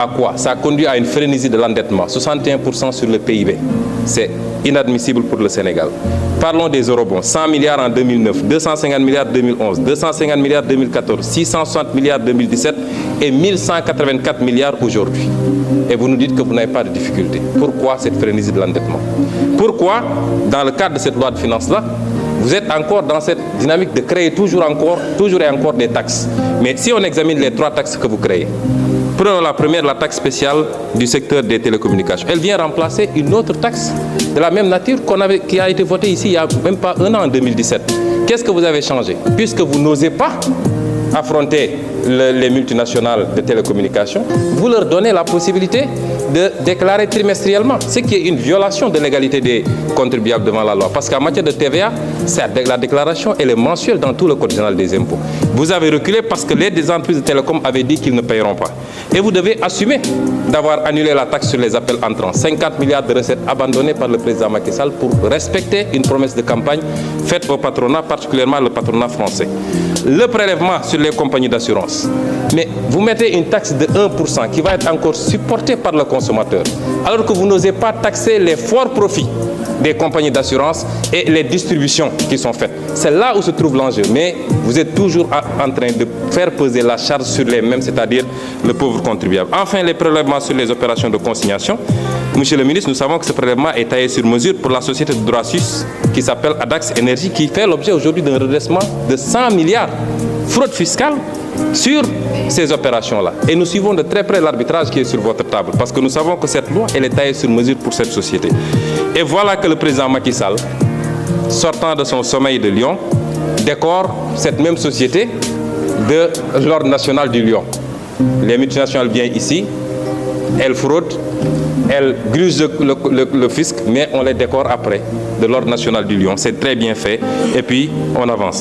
À quoi? Ça conduit à une frénésie de l'endettement, 61% sur le PIB. C'est inadmissible pour le Sénégal. Parlons des eurobonds, 100 milliards en 2009, 250 milliards en 2011, 250 milliards en 2014, 660 milliards en 2017 et 1184 milliards aujourd'hui. Et vous nous dites que vous n'avez pas de difficulté. Pourquoi cette frénésie de l'endettement? Pourquoi, dans le cadre de cette loi de finances-là, vous êtes encore dans cette dynamique de créer toujours et encore des taxes? Mais si on examine les 3 taxes que vous créez, prenons la première, la taxe spéciale du secteur des télécommunications. Elle vient remplacer une autre taxe de la même nature qui a été votée ici il n'y a même pas un an, en 2017. Qu'est-ce que vous avez changé? Puisque vous n'osez pas affronter les multinationales de télécommunications, vous leur donnez la possibilité de déclarer trimestriellement, ce qui est une violation de l'égalité des contribuables devant la loi. Parce qu'en matière de TVA, la déclaration elle est mensuelle dans tout le code général des impôts. Vous avez reculé parce que les entreprises de télécom avaient dit qu'ils ne paieront pas. Et vous devez assumer d'avoir annulé la taxe sur les appels entrants. 50 milliards de recettes abandonnées par le président Macky Sall pour respecter une promesse de campagne faite au patronat, particulièrement le patronat français. Le prélèvement sur les compagnies d'assurance. Mais vous mettez une taxe de 1% qui va être encore supportée par le consommateur, alors que vous n'osez pas taxer les forts profits des compagnies d'assurance et les distributions qui sont faites. C'est là où se trouve l'enjeu. Mais vous êtes toujours en train de faire peser la charge sur les mêmes, c'est-à-dire le pauvre contribuable. Enfin, les prélèvements sur les opérations de consignation. Monsieur le ministre, nous savons que ce prélèvement est taillé sur mesure pour la société de droit suisse qui s'appelle Adax Énergie, qui fait l'objet aujourd'hui d'un redressement de 100 milliards fraude fiscale sur ces opérations-là. Et nous suivons de très près l'arbitrage qui est sur votre table, parce que nous savons que cette loi, elle est taillée sur mesure pour cette société. Et voilà que le président Macky Sall, sortant de son sommeil de Lyon, décore cette même société de l'ordre national du Lion. Les multinationales viennent ici, elles fraudent, elles grugent le fisc, mais on les décore après de l'ordre national du Lion. C'est très bien fait et puis on avance.